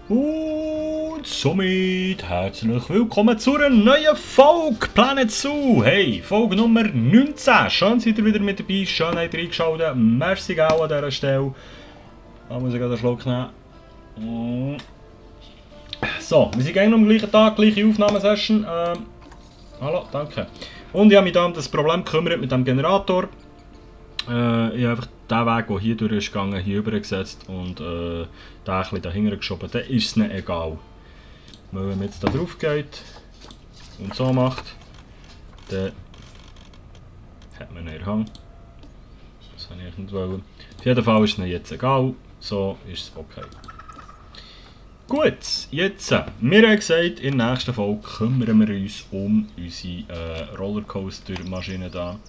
Und somit herzlich willkommen zu einer neuen Folge Planet Zoo. Hey, Folge Nummer 19. Schön seid ihr wieder mit dabei, schön habt ihr eingeschaltet. Merci auch an dieser Stelle. Da muss ich gerade einen Schluck nehmen. So, wir sind gerne am gleichen Tag, gleiche Aufnahmesession. Hallo, danke. Und ich habe mich da um das Problem gekümmert mit dem Generator. Ich habe einfach den Weg, der hier durch ist gegangen, hier übergesetzt und den ein bisschen dahinter geschoben. Dann ist es nicht egal. Weil wenn man jetzt da drauf geht und so macht, dann hat man einen Hang. Das wollte ich nicht wollen. Auf jeden Fall ist es jetzt egal. So ist es okay. Gut, jetzt, wir haben gesagt, in der nächsten Folge kümmern wir uns um unsere Rollercoaster-Maschine da,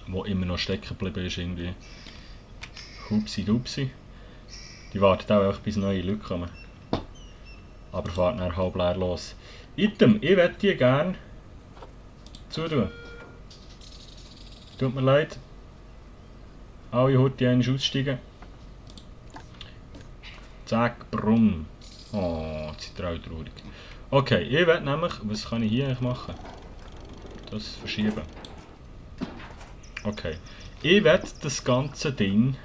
die immer noch stecken geblieben ist irgendwie. Hupsi-dupsi. Die wartet auch einfach bis neue Leute kommen. Aber fährt dann halb leer los. Item, ich möchte die gerne zutun. Tut mir leid. Alle heute einmal aussteigen. Zack, brumm. Oh, jetzt seid ihr auch traurig. Okay, ich werde nämlich, was kann ich hier eigentlich machen? Das verschieben. Okay, ich werde das ganze Ding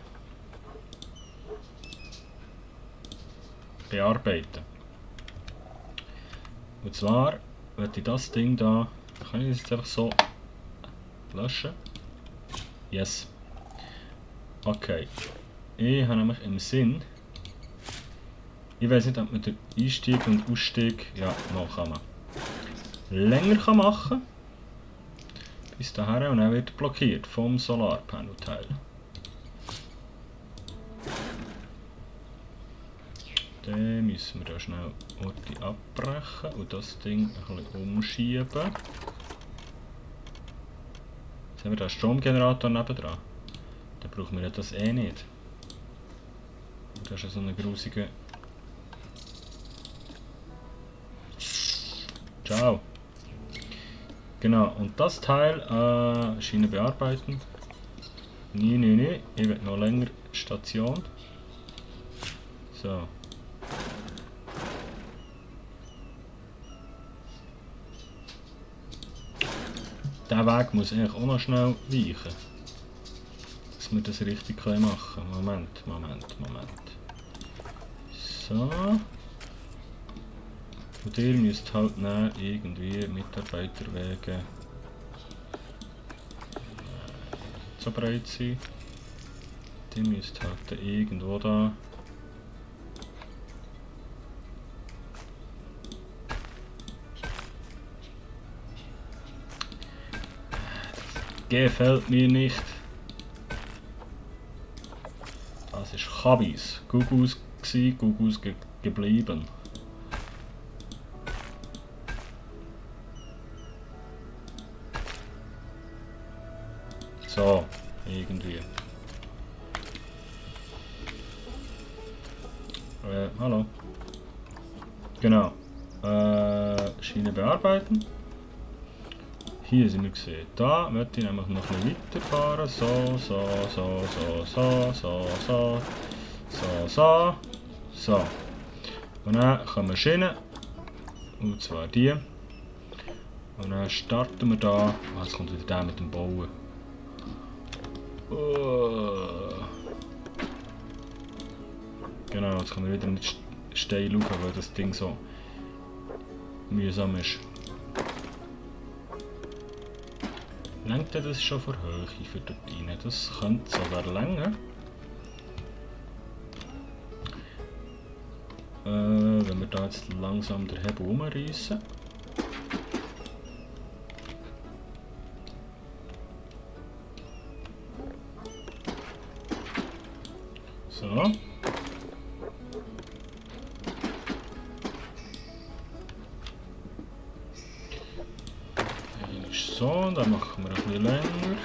bearbeiten. Und zwar werde ich das Ding da, kann ich das jetzt einfach so löschen? Yes. Okay, ich habe nämlich im Sinn, ich weiß nicht, ob man den Einstieg und Ausstieg, ja, noch kann man länger kann machen bis daher und dann wird er blockiert vom Solarpanel-Teil. Dann müssen wir da schnell Orte abbrechen und das Ding ein bisschen umschieben. Jetzt haben wir den Stromgenerator nebendran. Dann brauchen wir das eh nicht. Das ist so eine grusige. Ciao. Genau, und das Teil Schiene bearbeiten. Nee, ich will noch länger Station. So. Der Weg muss eigentlich auch noch schnell weichen. Dass wir das richtig machen können. Moment. So. Und ihr müsst halt dann irgendwie Mitarbeiterwege so breit sein. Die müsst halt irgendwo da. Gefällt mir nicht. Das ist Kabis. Gugus gsi, Gugus geblieben. So, irgendwie. Hallo. Genau. Schiene bearbeiten. Hier sind wir gesehen. Da möchte ich nämlich noch ein bisschen weiterfahren. So. Und dann kommen Schienen. Und zwar die. Und dann starten wir da. Oh, jetzt kommt wieder der mit dem Bauen. Genau, jetzt können wir wieder nicht steil rauf, weil das Ding so mühsam ist. Lenkt das schon vor Höhe für dort rein? Das könnte sogar länger. Wenn wir da jetzt langsam den Hebel umreißen. So. So, dann machen wir ein bisschen länger.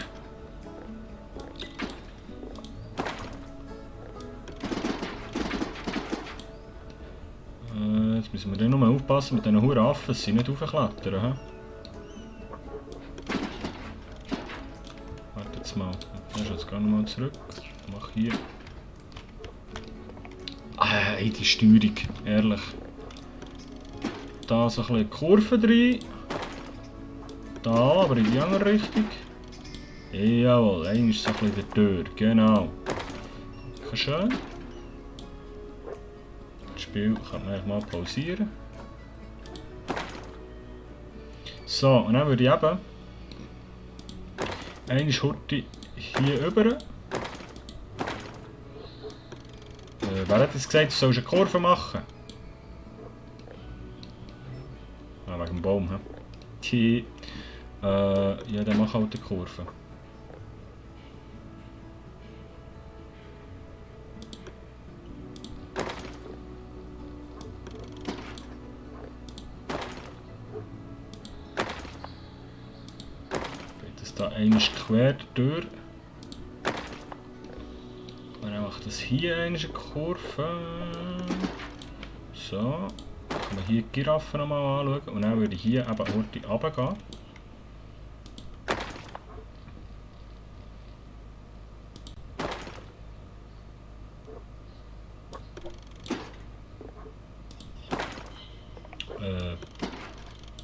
Jetzt müssen wir dann nur aufpassen mit diesen Huren Affen, dass sie nicht raufklettern. Warte jetzt mal, ich gehe jetzt gar nochmal zurück. Mach hier. Hey, die Steuerung, ehrlich. Da so ein bisschen Kurve drin. Da, aber in die andere Richtung. Jawohl, einer ist so ein bisschen der Tür, genau. Schön. Das Spiel kann man mal pausieren. So, und dann würde ich eben eine Schurte hier rüber. Wer hat jetzt gesagt, du sollst eine Kurve machen? Ah, wegen dem Baum, he? Ja, dann mach halt eine Kurve. Das da einmal quer durch. Und dann macht das hier eine Kurve. So. Dann kann man hier die Giraffe nochmal anschauen. Und dann würde ich hier eben ordentlich runtergehen.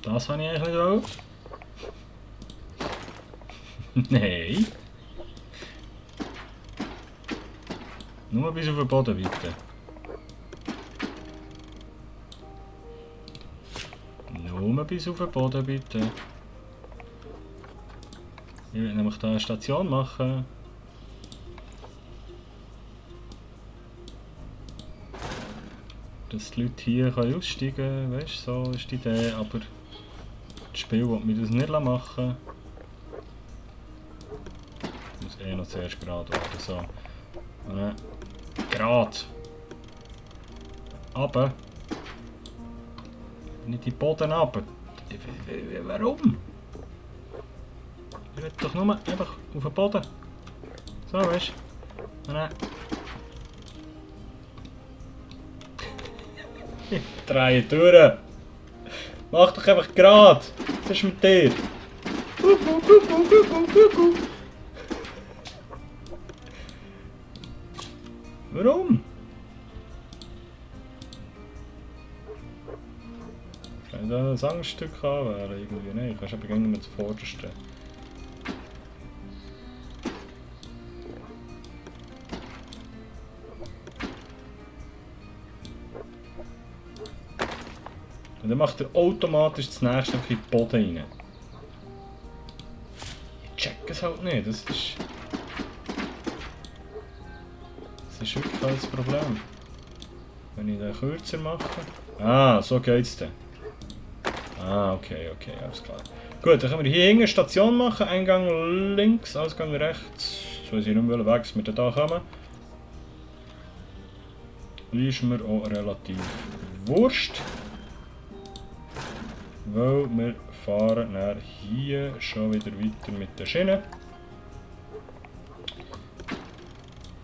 Das habe ich eigentlich nicht wollen. Nein. Nur bis auf den Boden bitte. Nur bis auf den Boden bitte. Ich will nämlich hier eine Station machen. Dass die Leute hier aussteigen können, weißt du, so ist die Idee, aber das Spiel will mir das nicht machen. Ich muss eh noch zuerst gerade werden, so. Und dann gerade. Aber nicht die Boden runter. Warum? Ich will doch nur einfach auf den Boden. So, weißt du? Und dann... Ich drehe durch. Mach doch einfach gerade. Was ist mit dir? Warum? Kann ich da ein Sangstück anwählen? Irgendwie? Nein, kannst aber gerne mit das Vorderste. Und dann macht er automatisch das nächste in den Boden rein. Ich check es halt nicht, das ist wirklich das Problem. Wenn ich den kürzer mache... Ah, so geht's dann. Ah, okay, alles klar. Gut, dann können wir hier hinten eine Station machen. Eingang links, Ausgang rechts. Jetzt weiß ich nicht mehr, welchen Weg wir da kommen. Ist mir auch relativ wurscht. Weil wir fahren dann hier schon wieder weiter mit der Schiene.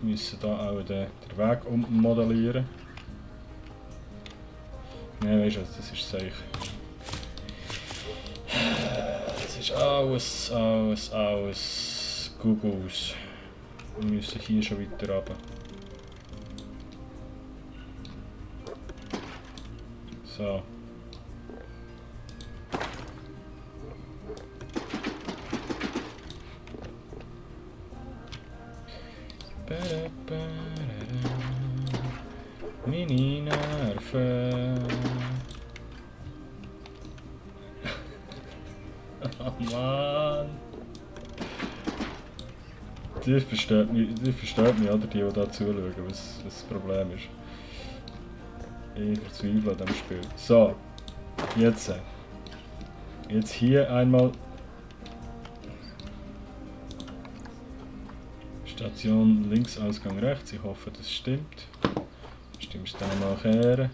Wir müssen hier auch den Weg ummodellieren. Nein, weißt du was, das ist sicher. Das ist alles Googles. Wir müssen hier schon weiter runter. So. Meine Nerven. Oh Mann. Die versteht mich, oder die da zuschauen, was das Problem ist. Ich verzweifle an diesem Spiel. So, jetzt hier einmal Station links, Ausgang rechts. Ich hoffe, das stimmt. Stimmst du dann mal kehren?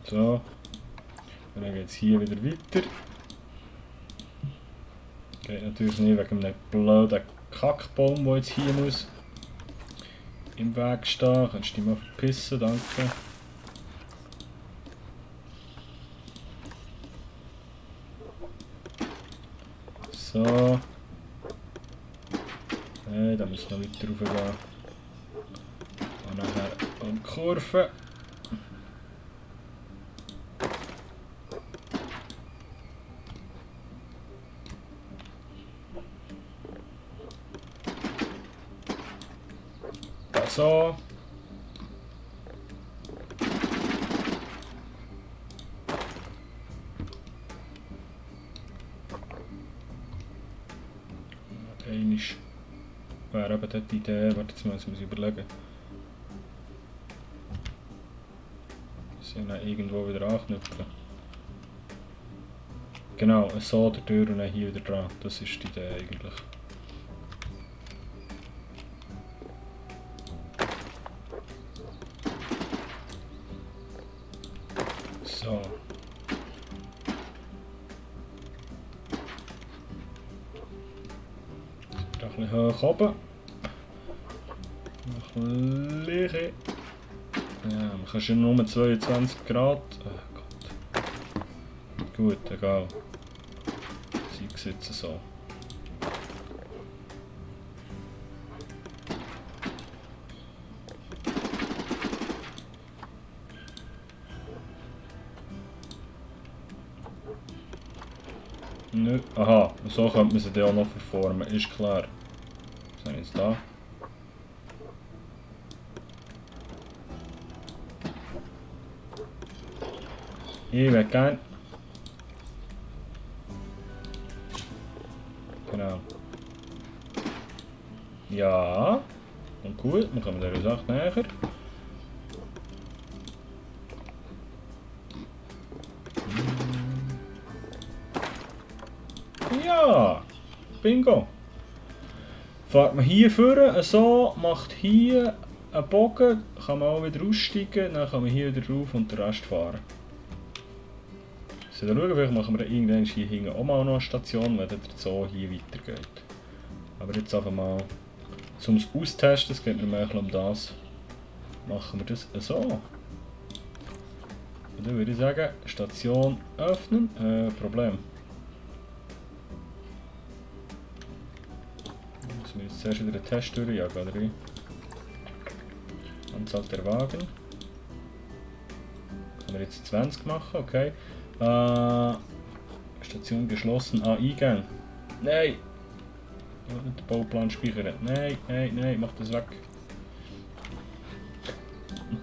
So. Und dann geht es hier wieder weiter. Geht natürlich nicht wegen einem blöden Kackbaum, der jetzt hier muss im Weg stehen. Kannst du dich mal verpissen, danke. So. Da muss noch weiter rauf gehen. Und nachher um die Kurve. So. Einisch wäre eben dort die Idee, warte, jetzt muss ich überlegen. Sie dann irgendwo wieder anknüpfen. Genau, so der Tür und dann hier wieder dran. Das ist die Idee eigentlich. So. Noch ein bisschen hoch oben. Noch ein bisschen. Ja, man kann schon nur 22 Grad. Oh Gott. Gut, egal. Sie sitzen so. Nö. Aha, so könnte man sie dann auch noch verformen, ist klar. Was habe ich jetzt da? Ich will gerne. Genau. Ja. Und gut, dann kommen wir dieser Sache näher. Ja! Bingo! Fährt man hier vorne so, macht hier einen Bogen, kann man auch wieder aussteigen, dann kann man hier wieder rauf und den Rest fahren. So, dann schauen, vielleicht machen wir irgendwann hier hinten auch mal noch eine Station, wenn der Zoo hier weitergeht. Aber jetzt einfach mal, zum Austesten, es geht mir mehr um das, machen wir das so. Und dann würde ich sagen, Station öffnen, Problem. Müssen wir jetzt zuerst wieder einen Test durchjagen, oder wie? Anzahl der Wagen. Können wir jetzt 20 machen, okay. Station geschlossen, Eingang. Nein! Ich will nicht den Bauplan speichern. Nein, nein, nein, mach das weg.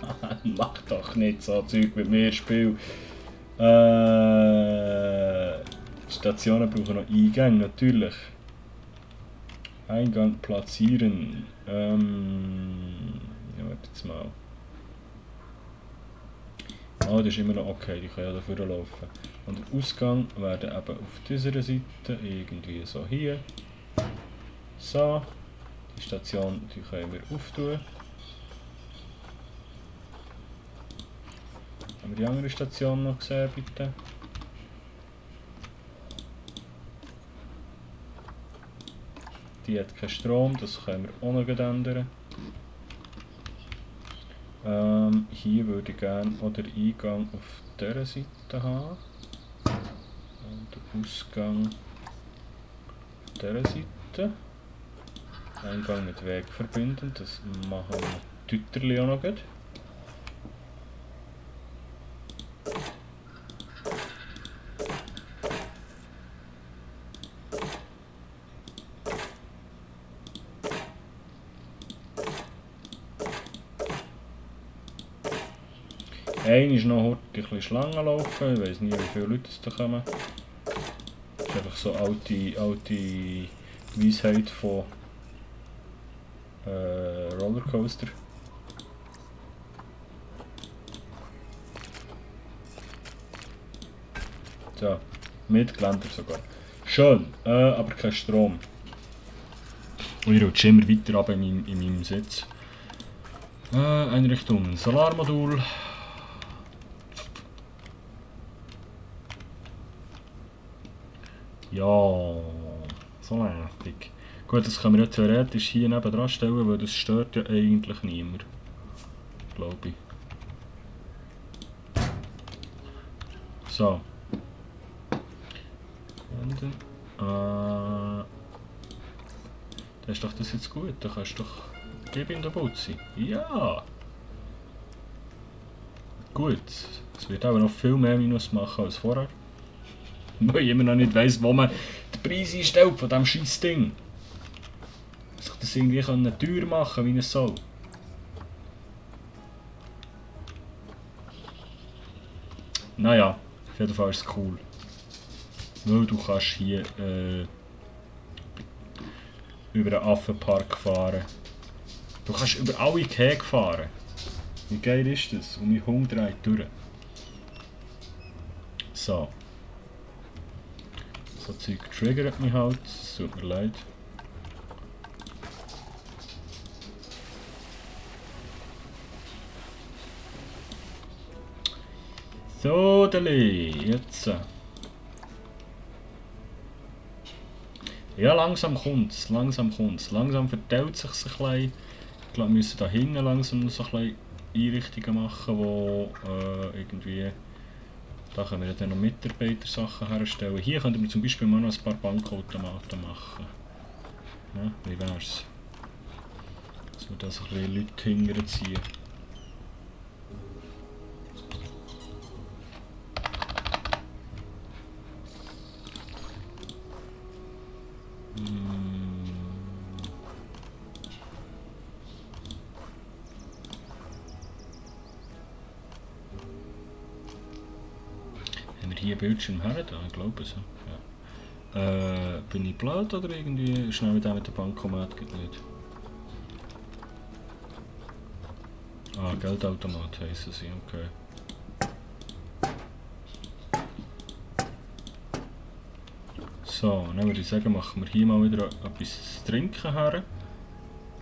Mann, mach doch nicht so Zeug mit mir, Spiel. Stationen brauchen noch Eingänge, natürlich. Eingang platzieren. Ja, warte jetzt mal. Ah, das ist immer noch okay, die können ja dafür laufen. Und der Ausgang werden eben auf dieser Seite, irgendwie so hier. So. Die Station die können wir auftun. Haben wir die andere Station noch gesehen, bitte? Die hat keinen Strom, das können wir auch noch ändern. Hier würde ich gerne auch den Eingang auf dieser Seite haben. Und den Ausgang auf dieser Seite. Eingang mit Weg verbinden, das machen wir Tüterli auch noch gut. Einer ist noch heute ein bisschen Schlangen laufen, ich weiß nicht, wie viele Leute da kommen. Das ist einfach so alte Weisheit von Rollercoaster. So, mit Geländer sogar. Schön, aber kein Strom. Und ich rutsche immer weiter ab in meinem Sitz. Einrichtungen, Solarmodul. Ja, so nervig. Gut, das können wir ja theoretisch hier neben dran stellen, weil das stört ja eigentlich niemand. Glaube ich. So. Dann ist doch das jetzt gut. Dann kannst du doch... Gib ihm den Butzi. Ja! Gut. Es wird aber noch viel mehr Minus machen als vorher. Weil ich immer noch nicht weiss, wo man den Preis einstellt von diesem scheiß Ding. Dass ich das irgendwie teuer machen kann, wie es soll. Naja, auf jeden Fall ist es cool. Weil du kannst hier über den Affenpark fahren. Du kannst über alle Käge fahren. Wie geil ist das? Und mein Hund dreht durch. So. So Zeug triggert mich halt. Es tut mir leid. So, Deli, jetzt. Ja, langsam kommt's, langsam kommt's. Langsam verteilt sich's ein bisschen. Ich glaube, wir müssen da hinten langsam so ein bisschen Einrichtungen machen, wo irgendwie... Da können wir dann noch Mitarbeitersachen herstellen. Hier könnten wir zum Beispiel mal noch ein paar Bankautomaten machen. Ja, wie wär's? Dass wir da so ein bisschen Leute hinterziehen. Haben wir hier Bildschirm her? Da, ich glaube so. Ja. Bin ich blöd oder irgendwie schnell mit dem Bankomat geht nicht? Ah, Geldautomat heissen sie, okay. So, dann würde ich sagen, machen wir hier mal wieder etwas zu trinken her.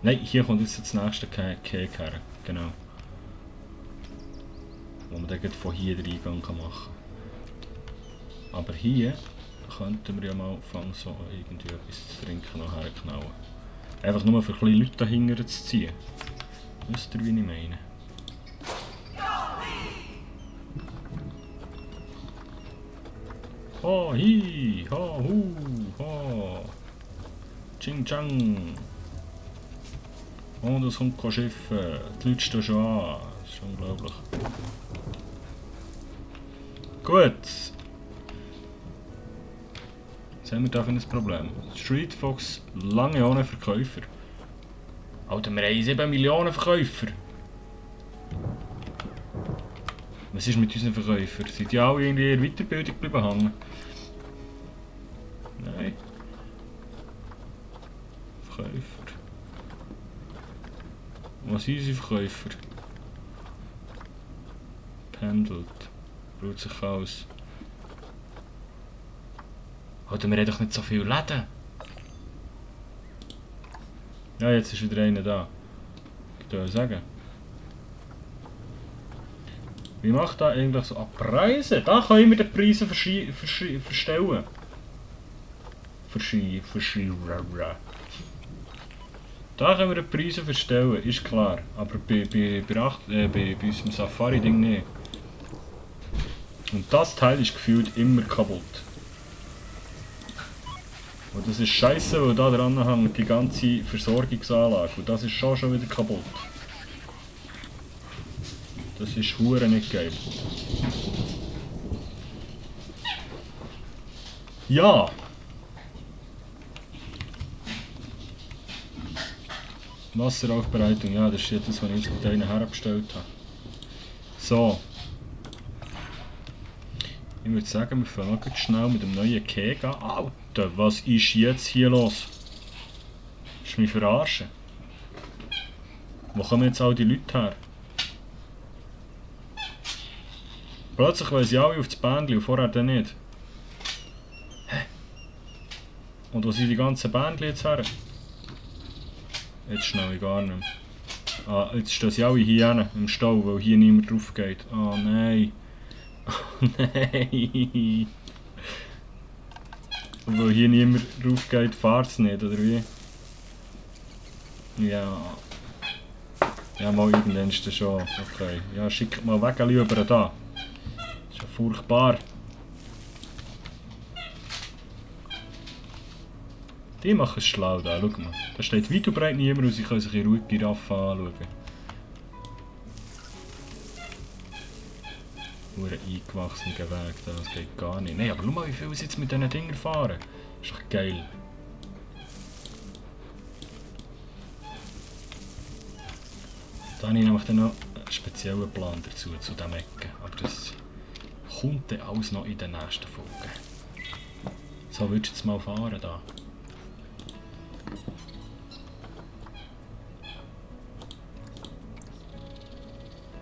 Nein, hier kommt jetzt das nächste Cake her, genau. Wo man dann von hier den Eingang machen kann. Aber hier könnten wir ja mal anfangen, so irgendwie etwas zu trinken noch herknallen. Einfach nur für ein bisschen Leute dahinter zu ziehen. Wisst ihr, wie ich meine? Ho, hi, ho, hu, ho. Ching, chang. Und es kommt kein Schiff. Die Leute stehen schon an. Das ist unglaublich. Gut. Was haben wir da für ein Problem? Street Fox lange ohne Verkäufer. Alter, wir haben 7 Millionen Verkäufer. Was ist mit unseren Verkäufern? Sind die alle irgendwie in der Weiterbildung geblieben hängen? Nein. Verkäufer. Was sind unsere Verkäufer? Pendelt. Ruht sich aus. Oder wir haben doch nicht so viele Läden. Ja, jetzt ist wieder einer da. Ich würde sagen. Wie macht da eigentlich so Preise? Da können wir die Preise verstellen. Da können wir die Preise verstellen, ist klar. Aber bei unserem Safari-Ding nicht. Und das Teil ist gefühlt immer kaputt. Und das ist scheiße, weil da dran hängt die ganze Versorgungsanlage. Und das ist schon wieder kaputt. Das ist hure nicht geil. Ja! Wasseraufbereitung, ja, das ist jetzt das, was ich jetzt mit denen herbestellt habe. So. Ich würde sagen, wir fangen noch schnell mit dem neuen Keg an. Alter, was ist jetzt hier los? Willst du mich verarschen? Wo kommen jetzt all die Leute her? Plötzlich weiss ich alle auf das Bändchen und vorher dann nicht. Hä? Und wo sind die ganzen Bändchen jetzt her? Jetzt schnell ich gar nicht mehr. Ah, jetzt stehen sie alle hier hinten im Stall, weil hier niemand drauf geht. Oh nein. Oh nein. Und weil hier niemand drauf geht, fährt es nicht, oder wie? Ja. Ja, mal irgendwann ist das schon. Okay. Ja, schickt mal weg lieber da. Das ist ja furchtbar. Die machen es schlau da, schau mal. Da steht weit und breit niemand und sie können sich in Ruhe die Giraffe anschauen. Nur ein eingewachsener Weg, das geht gar nicht. Nein, aber schau mal, wie viel sie jetzt mit diesen Dingern fahren. Das ist doch geil. Da habe ich nämlich dann noch einen speziellen Plan dazu, zu diesem Ecken. Aber das kommt dann alles noch in den nächsten Folgen. So, würdest du jetzt mal fahren da?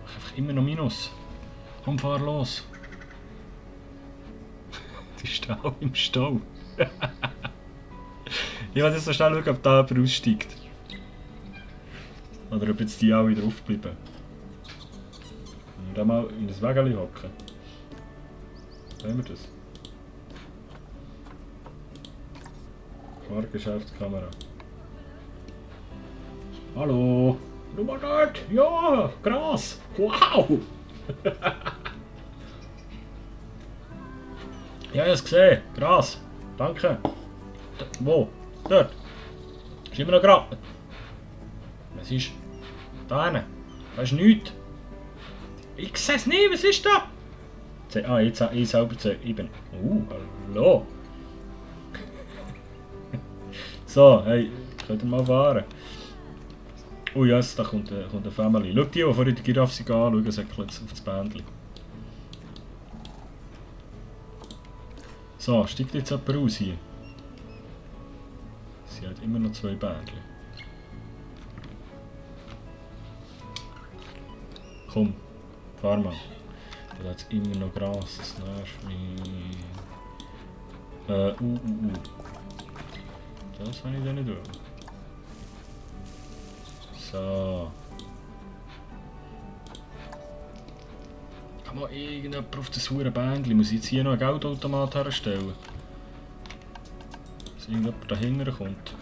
Mach einfach immer noch Minus. Komm, fahr los. Die stehen alle im Stau. Ich will jetzt so schnell schauen, ob da jemand aussteigt. Oder ob jetzt die alle drauf bleiben. Und dann mal in das Wägeli hocken. Sehen wir das? Fahrgeschäftskamera. Hallo! Du mal dort! Ja! Gras! Wow! Ja, ich habe es gesehen. Gras. Danke. Wo? Dort. Ist immer noch Gras. Was ist? Da hinten. Da ist nichts. Ich sehe es nicht. Was ist da? Ah, jetzt ich selber eben. Hallo. So, hey, könnt ihr mal fahren? Oh yes, da kommt eine Family. Schau die vorhin die Giraffe sich anschauen, säckeln jetzt auf das Bändchen. So, steigt jetzt jemand raus hier? Sie hat immer noch 2 Bändchen. Komm, fahr mal. Da hat es immer noch Gras, das nervt mich. Das kann ich dann nicht tun. So. Kann mal irgendjemand auf das hure Bändchen? Muss ich jetzt hier noch einen Geldautomat herstellen? Dass irgendjemand dahinter kommt.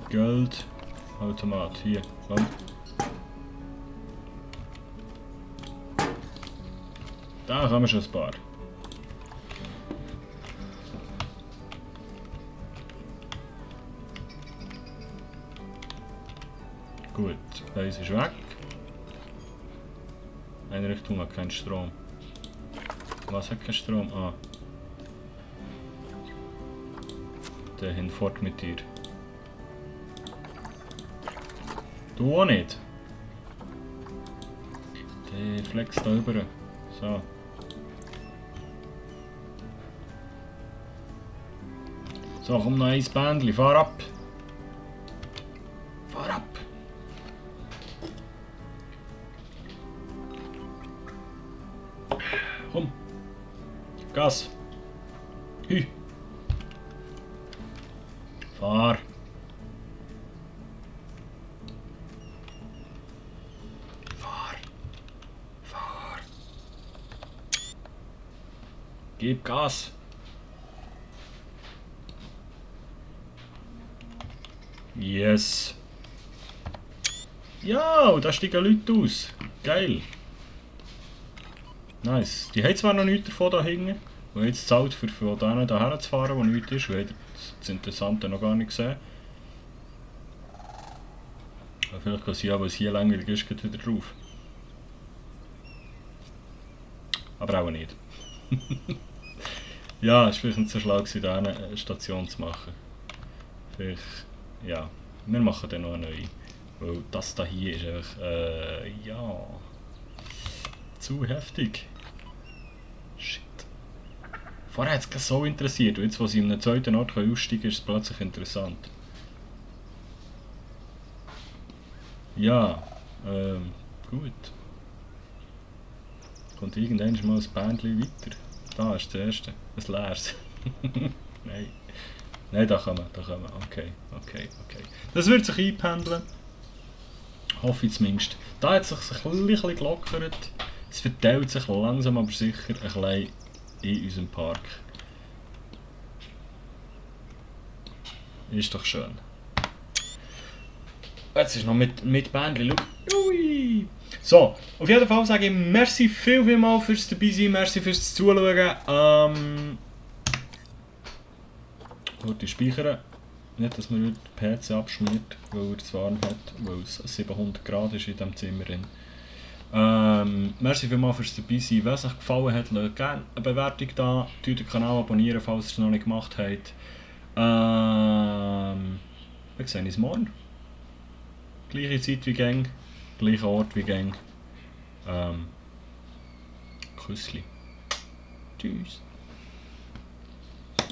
Geldautomat, hier, komm. Da haben wir schon ein paar. Gut, eins ist weg. Eine Richtung hat keinen Strom. Was hat keinen Strom? Ah. Der hinfort mit dir. Du auch nicht. Der flex da rüber. So. So, komm noch ein Bändchen, fahr ab. Fahr ab. Komm. Gas. Hü. Fahr. Fahr. Gib Gas. Yes. Ja, und da steigen Leute aus. Geil. Nice. Die haben zwar noch nichts davon da hinten, und jetzt zahlt für von denen hierher zu fahren, wo nichts ist, weil das Interessante noch gar nicht gesehen. Aber vielleicht kann es ja, weil es hier langweilig ist, geht wieder drauf. Aber auch nicht. Ja, es war vielleicht nicht so schlau gewesen, da eine Station zu machen. Vielleicht, ja, wir machen dann noch eine neue. Weil das da hier ist einfach, ja, zu heftig. Shit. Vorher hat es so interessiert, und jetzt, wo sie in einem zweiten Ort aussteigen können, ist es plötzlich interessant. Ja, gut. Kommt irgendwann mal ein Bändchen weiter. Da ist das erste, ein leeres. Nein. Nein, da kann man. Okay. Das wird sich einpendeln. Hoffe ich zumindest. Da hat es sich ein bisschen gelockert. Es verteilt sich langsam aber sicher ein bisschen in unserem Park. Ist doch schön. Jetzt ist noch mit Bändchen, schau. Ui. So, auf jeden Fall sage ich merci vielmals fürs dabei sein, merci fürs Zuschauen. Gut speichern. Nicht, dass man den PC abschmiert, weil er es warm hat, weil es 700 Grad ist in diesem Zimmer drin. Merci vielmals fürs dabei sein. Wenn es euch gefallen hat, lasst gerne eine Bewertung da. Den Kanal abonnieren, falls ihr es noch nicht gemacht habt. Wir sehen uns morgen. Gleiche Zeit wie gang, gleicher Ort wie gang. Küssli. Tschüss.